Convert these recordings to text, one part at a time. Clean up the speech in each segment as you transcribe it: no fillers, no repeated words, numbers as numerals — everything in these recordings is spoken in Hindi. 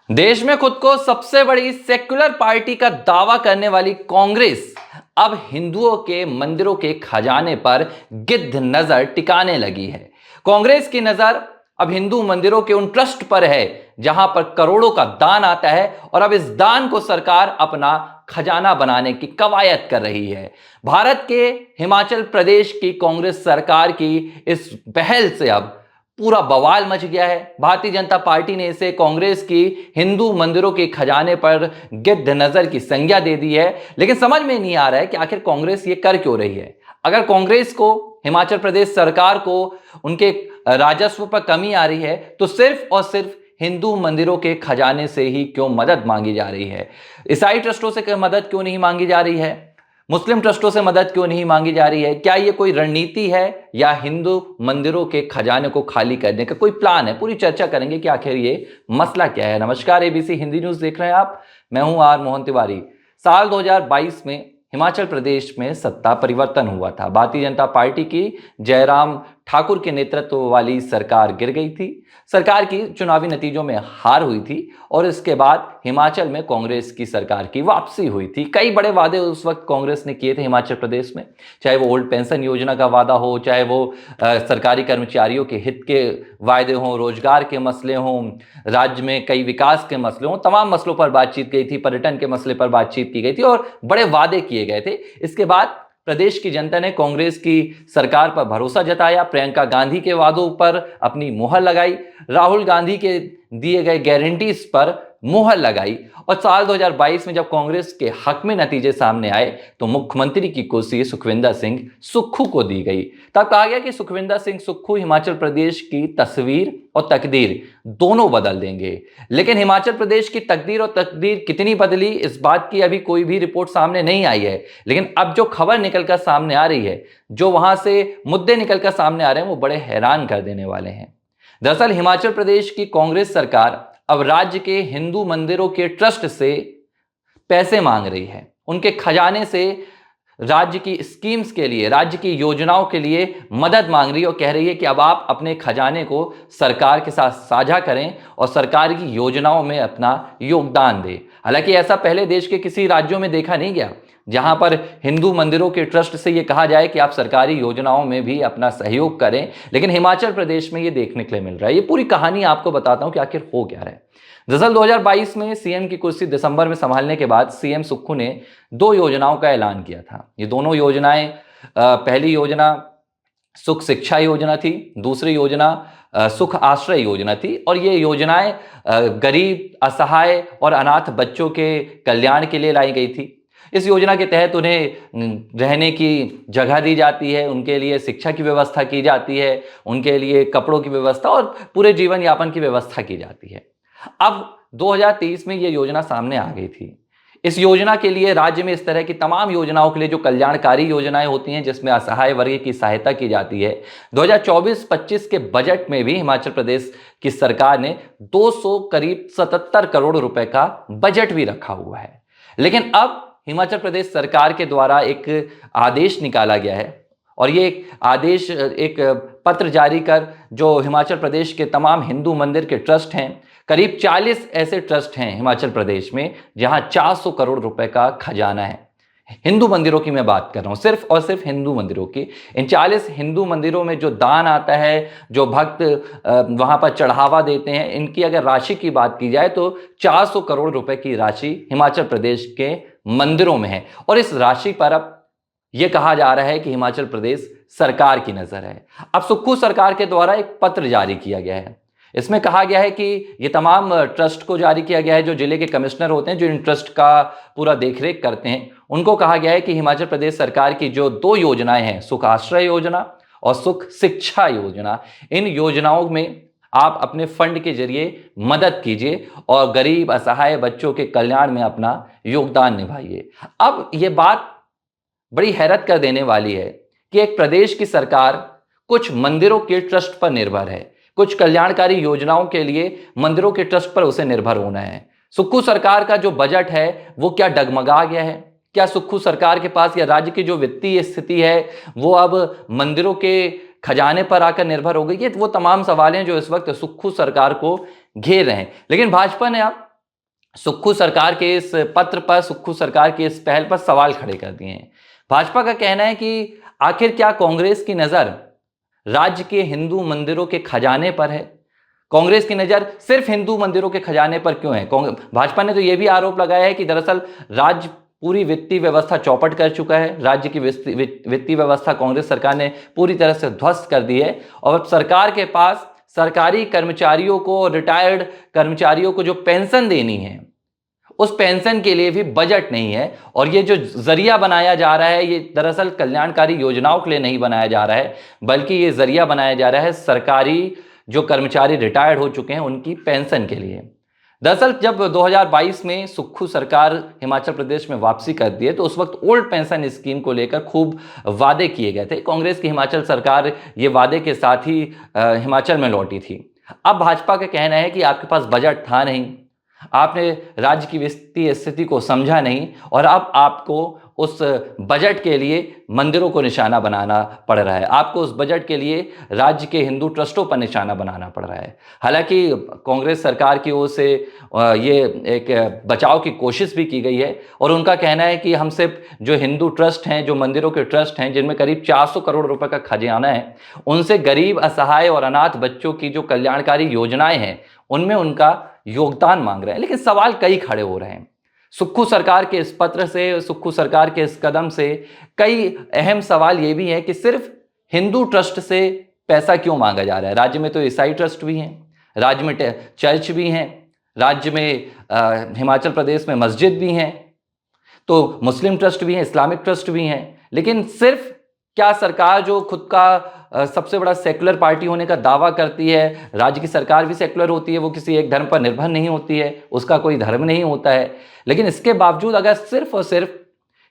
देश में खुद को सबसे बड़ी सेक्युलर पार्टी का दावा करने वाली कांग्रेस अब हिंदुओं के मंदिरों के खजाने पर गिद्ध नजर टिकाने लगी है। कांग्रेस की नजर अब हिंदू मंदिरों के उन ट्रस्ट पर है जहां पर करोड़ों का दान आता है और अब इस दान को सरकार अपना खजाना बनाने की कवायद कर रही है। भारत के हिमाचल प्रदेश की कांग्रेस सरकार की इस पहल से अब पूरा बवाल मच गया है। भारतीय जनता पार्टी ने इसे कांग्रेस की हिंदू मंदिरों के खजाने पर गिद्ध नजर की संज्ञा दे दी है, लेकिन समझ में नहीं आ रहा है कि आखिर कांग्रेस ये कर क्यों रही है। अगर कांग्रेस को, हिमाचल प्रदेश सरकार को उनके राजस्व पर कमी आ रही है तो सिर्फ और सिर्फ हिंदू मंदिरों के खजाने से ही क्यों मदद मांगी जा रही है? ईसाई ट्रस्टों से मदद क्यों नहीं मांगी जा रही है? मुस्लिम ट्रस्टों से मदद क्यों नहीं मांगी जा रही है? क्या ये कोई रणनीति है या हिंदू मंदिरों के खजाने को खाली करने का कोई प्लान है? पूरी चर्चा करेंगे कि आखिर ये मसला क्या है। नमस्कार, एबीसी हिंदी न्यूज देख रहे हैं आप। मैं हूं आर मोहन तिवारी। साल 2022 में हिमाचल प्रदेश में सत्ता परिवर्तन हुआ था। भारतीय जनता पार्टी की जयराम ठाकुर के नेतृत्व वाली सरकार गिर गई थी। सरकार की चुनावी नतीजों में हार हुई थी और इसके बाद हिमाचल में कांग्रेस की सरकार की वापसी हुई थी। कई बड़े वादे उस वक्त कांग्रेस ने किए थे हिमाचल प्रदेश में, चाहे वो ओल्ड पेंशन योजना का वादा हो, चाहे वो सरकारी कर्मचारियों के हित के वायदे हों, रोजगार के मसले हों, राज्य में कई विकास के मसले हों, तमाम मसलों पर बातचीत की थी। पर्यटन के मसले पर बातचीत की गई थी और बड़े वादे किए गए थे। इसके बाद प्रदेश की जनता ने कांग्रेस की सरकार पर भरोसा जताया, प्रियंका गांधी के वादों पर अपनी मुहर लगाई, राहुल गांधी के दिए गए गारंटीज पर मुहर लगाई और साल 2022 में जब कांग्रेस के हक में नतीजे सामने आए तो मुख्यमंत्री की कुर्सी सुखविंदर सिंह सुक्खू को दी गई। तब कहा गया कि सुखविंदर सिंह सुक्खू हिमाचल प्रदेश की तस्वीर और तकदीर दोनों बदल देंगे। लेकिन हिमाचल प्रदेश की तकदीर और तकदीर कितनी बदली, इस बात की अभी कोई भी रिपोर्ट सामने नहीं आई है। लेकिन अब जो खबर निकलकर सामने आ रही है, जो वहां से मुद्दे निकलकर सामने आ रहे हैं, वो बड़े हैरान कर देने वाले हैं। दरअसल हिमाचल प्रदेश की कांग्रेस सरकार अब राज्य के हिंदू मंदिरों के ट्रस्ट से पैसे मांग रही है। उनके खजाने से राज्य की स्कीम्स के लिए, राज्य की योजनाओं के लिए मदद मांग रही है और कह रही है कि अब आप अपने खजाने को सरकार के साथ साझा करें और सरकार की योजनाओं में अपना योगदान दें। हालांकि ऐसा पहले देश के किसी राज्यों में देखा नहीं गया जहां पर हिंदू मंदिरों के ट्रस्ट से यह कहा जाए कि आप सरकारी योजनाओं में भी अपना सहयोग करें, लेकिन हिमाचल प्रदेश में यह देखने के लिए मिल रहा है। ये पूरी कहानी आपको बताता हूं कि आखिर हो क्या रहा है। दरअसल 2022 में सीएम की कुर्सी दिसंबर में संभालने के बाद सीएम सुक्खू ने 2 योजनाओं का ऐलान किया था। ये दोनों योजनाएं, पहली योजना सुख शिक्षा योजना थी, दूसरी योजना सुख आश्रय योजना थी और ये योजनाएं गरीब, असहाय और अनाथ बच्चों के कल्याण के लिए लाई गई थी। इस योजना के तहत उन्हें रहने की जगह दी जाती है, उनके लिए शिक्षा की व्यवस्था की जाती है, उनके लिए कपड़ों की व्यवस्था और पूरे जीवन यापन की व्यवस्था की जाती है। अब 2023 में ये योजना सामने आ गई थी। इस योजना के लिए राज्य में इस तरह की तमाम योजनाओं के लिए जो कल्याणकारी योजनाएं होती हैं, जिसमें असहाय वर्ग की सहायता की जाती है, 2024-25 के बजट में भी हिमाचल प्रदेश की सरकार ने 200 करीब 77 करोड़ रुपए का बजट भी रखा हुआ है। लेकिन अब हिमाचल प्रदेश सरकार के द्वारा एक आदेश निकाला गया है और ये एक आदेश, एक पत्र जारी कर जो हिमाचल प्रदेश के तमाम हिंदू मंदिर के ट्रस्ट हैं, करीब 40 ऐसे ट्रस्ट हैं हिमाचल प्रदेश में जहां 400 करोड़ रुपए का खजाना है। हिंदू मंदिरों की मैं बात कर रहा हूं, सिर्फ और सिर्फ हिंदू मंदिरों की। इन 40 हिंदू मंदिरों में जो दान आता है, जो भक्त वहां पर चढ़ावा देते हैं, इनकी अगर राशि की बात की जाए तो 400 करोड़ रुपए की राशि हिमाचल प्रदेश के मंदिरों में है और इस राशि पर अब यह कहा जा रहा है कि हिमाचल प्रदेश सरकार की नजर है। अब सुक्खू सरकार के द्वारा एक पत्र जारी किया गया है। इसमें कहा गया है कि ये तमाम ट्रस्ट को जारी किया गया है, जो जिले के कमिश्नर होते हैं, जो इन ट्रस्ट का पूरा देखरेख करते हैं, उनको कहा गया है कि हिमाचल प्रदेश सरकार की जो 2 योजनाएं हैं, सुख आश्रय योजना और सुख शिक्षा योजना, इन योजनाओं में आप अपने फंड के जरिए मदद कीजिए और गरीब, असहाय बच्चों के कल्याण में अपना योगदान निभाइए। अब यह बात बड़ी हैरत कर देने वाली है कि एक प्रदेश की सरकार कुछ मंदिरों के ट्रस्ट पर निर्भर है, कुछ कल्याणकारी योजनाओं के लिए मंदिरों के ट्रस्ट पर उसे निर्भर होना है। सुक्खू सरकार का जो बजट है वो क्या डगमगा गया है? क्या सुक्खू सरकार के पास या राज्य की जो वित्तीय स्थिति है वो अब मंदिरों के खजाने पर आकर निर्भर हो गई है? वो तमाम सवाल हैं जो इस वक्त सुक्खू सरकार को घेर रहे हैं। लेकिन भाजपा ने अब सुक्खू सरकार के इस पत्र पर, सुक्खू सरकार की इस पहल पर सवाल खड़े कर दिए हैं। भाजपा का कहना है कि आखिर क्या कांग्रेस की नजर राज्य के हिंदू मंदिरों के खजाने पर है? कांग्रेस की नजर सिर्फ हिंदू मंदिरों के खजाने पर क्यों है? भाजपा ने तो यह भी आरोप लगाया है कि दरअसल राज्य पूरी वित्तीय व्यवस्था चौपट कर चुका है। राज्य की वित्तीय व्यवस्था कांग्रेस सरकार ने पूरी तरह से ध्वस्त कर दी है और अब सरकार के पास सरकारी कर्मचारियों को, रिटायर्ड कर्मचारियों को जो पेंशन देनी है, उस पेंशन के लिए भी बजट नहीं है। और ये जो जरिया बनाया जा रहा है, ये दरअसल कल्याणकारी योजनाओं के लिए नहीं बनाया जा रहा है, बल्कि ये जरिया बनाया जा रहा है सरकारी जो कर्मचारी रिटायर्ड हो चुके हैं उनकी पेंशन के लिए। दरअसल जब 2022 में सुक्खू सरकार हिमाचल प्रदेश में वापसी कर दी है, तो उस वक्त ओल्ड पेंशन स्कीम को लेकर खूब वादे किए गए थे। कांग्रेस की हिमाचल सरकार ये वादे के साथ ही हिमाचल में लौटी थी। अब भाजपा का कहना है कि आपके पास बजट था नहीं, आपने राज्य की वित्तीय स्थिति को समझा नहीं, और अब आपको उस बजट के लिए मंदिरों को निशाना बनाना पड़ रहा है, आपको उस बजट के लिए राज्य के हिंदू ट्रस्टों पर निशाना बनाना पड़ रहा है। हालांकि कांग्रेस सरकार की ओर से ये एक बचाव की कोशिश भी की गई है और उनका कहना है कि हम सिर्फ जो हिंदू ट्रस्ट हैं, जो मंदिरों के ट्रस्ट हैं, जिनमें करीब 400 करोड़ रुपए का खजाना है, उनसे गरीब, असहाय और अनाथ बच्चों की जो कल्याणकारी योजनाएं हैं उनमें उनका योगदान मांग रहे हैं। लेकिन सवाल कई खड़े हो रहे हैं। सुक्खू सरकार के इस पत्र से, सुक्खू सरकार के इस कदम से कई अहम सवाल ये भी हैं कि सिर्फ हिंदू ट्रस्ट से पैसा क्यों मांगा जा रहा है? राज्य में तो ईसाई ट्रस्ट भी हैं, राज्य में चर्च भी हैं, राज्य में हिमाचल प्रदेश में मस्जिद भी हैं, तो मुस्लिम ट्रस्ट भी हैं, इस्लामिक ट्रस्ट भी हैं। लेकिन सिर्फ क्या सरकार जो खुद का सबसे बड़ा सेकुलर पार्टी होने का दावा करती है, राज्य की सरकार भी सेकुलर होती है, वो किसी एक धर्म पर निर्भर नहीं होती है, उसका कोई धर्म नहीं होता है, लेकिन इसके बावजूद अगर सिर्फ और सिर्फ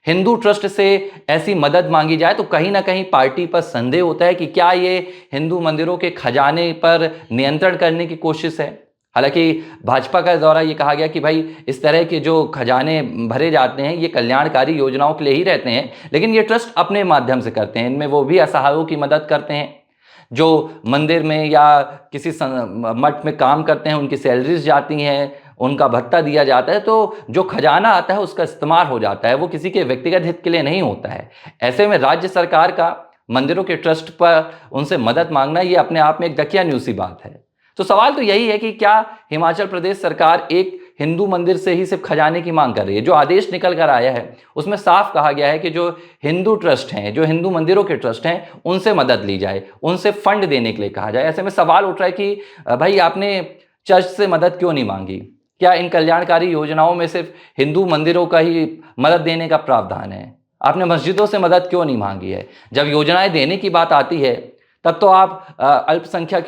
हिंदू ट्रस्ट से ऐसी मदद मांगी जाए तो कहीं ना कहीं पार्टी पर संदेह होता है कि क्या ये हिंदू मंदिरों के खजाने पर नियंत्रण करने की कोशिश है। हालांकि भाजपा का द्वारा ये कहा गया कि भाई इस तरह के जो खजाने भरे जाते हैं ये कल्याणकारी योजनाओं के लिए ही रहते हैं, लेकिन ये ट्रस्ट अपने माध्यम से करते हैं, इनमें वो भी असहायों की मदद करते हैं, जो मंदिर में या किसी मठ में काम करते हैं उनकी सैलरीज जाती हैं, उनका भत्ता दिया जाता है, तो जो खजाना आता है उसका इस्तेमाल हो जाता है, वो किसी के व्यक्तिगत हित के लिए नहीं होता है। ऐसे में राज्य सरकार का मंदिरों के ट्रस्ट पर उनसे मदद मांगना ये अपने आप में एक दकियानूसी बात है। तो सवाल तो यही है कि क्या हिमाचल प्रदेश सरकार एक हिंदू मंदिर से ही सिर्फ खजाने की मांग कर रही है? जो आदेश निकल कर आया है उसमें साफ कहा गया है कि जो हिंदू ट्रस्ट हैं, जो हिंदू मंदिरों के ट्रस्ट हैं, उनसे मदद ली जाए, उनसे फंड देने के लिए कहा जाए। ऐसे में सवाल उठ रहा है कि भाई आपने चर्च से मदद क्यों नहीं मांगी? क्या इन कल्याणकारी योजनाओं में सिर्फ हिंदू मंदिरों का ही मदद देने का प्रावधान है? आपने मस्जिदों से मदद क्यों नहीं मांगी है? जब योजनाएं देने की बात आती है तब तो आप अल्पसंख्यक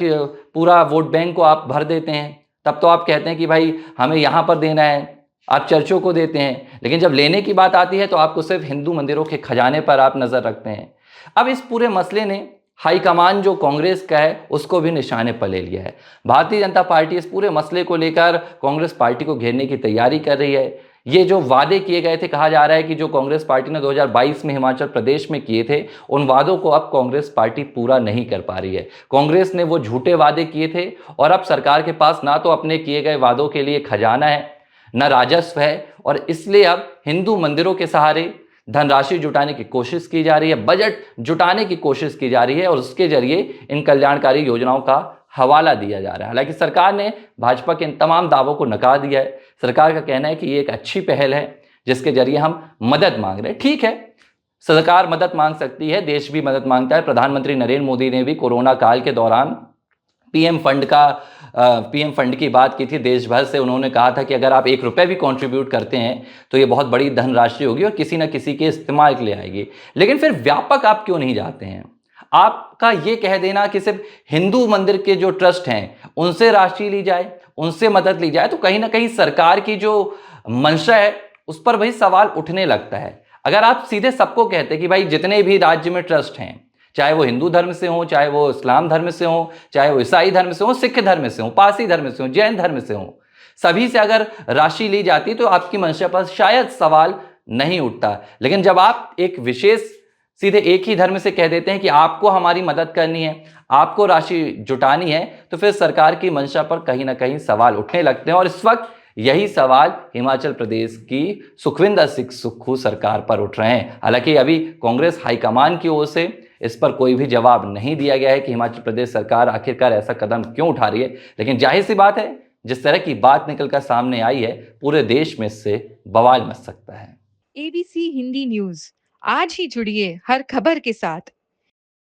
पूरा वोट बैंक को आप भर देते हैं, तब तो आप कहते हैं कि भाई हमें यहाँ पर देना है, आप चर्चों को देते हैं, लेकिन जब लेने की बात आती है तो आपको सिर्फ हिंदू मंदिरों के खजाने पर आप नजर रखते हैं। अब इस पूरे मसले ने हाईकमान जो कांग्रेस का है उसको भी निशाने पर ले लिया है। भारतीय जनता पार्टी इस पूरे मसले को लेकर कांग्रेस पार्टी को घेरने की तैयारी कर रही है। ये जो वादे किए गए थे, कहा जा रहा है कि जो कांग्रेस पार्टी ने 2022 में हिमाचल प्रदेश में किए थे, उन वादों को अब कांग्रेस पार्टी पूरा नहीं कर पा रही है। कांग्रेस ने वो झूठे वादे किए थे और अब सरकार के पास ना तो अपने किए गए वादों के लिए खजाना है, न राजस्व है, और इसलिए अब हिंदू मंदिरों के सहारे धनराशि जुटाने की कोशिश की जा रही है, बजट जुटाने की कोशिश की जा रही है और उसके जरिए इन कल्याणकारी योजनाओं का हवाला दिया जा रहा है। हालांकि सरकार ने भाजपा के इन तमाम दावों को नकार दिया है। सरकार का कहना है कि ये एक अच्छी पहल है जिसके जरिए हम मदद मांग रहे हैं। ठीक है, सरकार मदद मांग सकती है, देश भी मदद मांगता है। प्रधानमंत्री नरेंद्र मोदी ने भी कोरोना काल के दौरान पीएम फंड की बात की थी देश भर से। उन्होंने कहा था कि अगर आप 1 रुपये भी कंट्रीब्यूट करते हैं तो ये बहुत बड़ी धनराशि होगी और किसी न किसी के इस्तेमाल के लिए आएगी। लेकिन फिर व्यापक आप क्यों नहीं जाते हैं? आपका ये कह देना कि सिर्फ हिंदू मंदिर के जो ट्रस्ट हैं उनसे राशि ली जाए, उनसे मदद ली जाए, तो कहीं ना कहीं सरकार की जो मंशा है उस पर भाई सवाल उठने लगता है। अगर आप सीधे सबको कहते कि भाई जितने भी राज्य में ट्रस्ट हैं, चाहे वो हिंदू धर्म से हो, चाहे वो इस्लाम धर्म से हो, चाहे वो ईसाई धर्म से हो, सिख धर्म से हो, पारसी धर्म से हो, जैन धर्म से हो, सभी से अगर राशि ली जाती तो आपकी मंशा पर शायद सवाल नहीं उठता। लेकिन जब आप एक विशेष सीधे एक ही धर्म से कह देते हैं कि आपको हमारी मदद करनी है, आपको राशि जुटानी है, तो फिर सरकार की मंशा पर कहीं ना कहीं सवाल उठने लगते हैं। और इस वक्त यही सवाल हिमाचल प्रदेश की सुखविंदर सिंह सुक्खू सरकार पर उठ रहे हैं। हालांकि अभी कांग्रेस हाईकमान की ओर से इस पर कोई भी जवाब नहीं दिया गया है कि हिमाचल प्रदेश सरकार आखिरकार ऐसा कदम क्यों उठा रही है, लेकिन जाहिर सी बात है, जिस तरह की बात निकलकर सामने आई है, पूरे देश में इससे बवाल मच सकता है। एबीसी हिंदी न्यूज, आज ही जुड़िए हर खबर के साथ।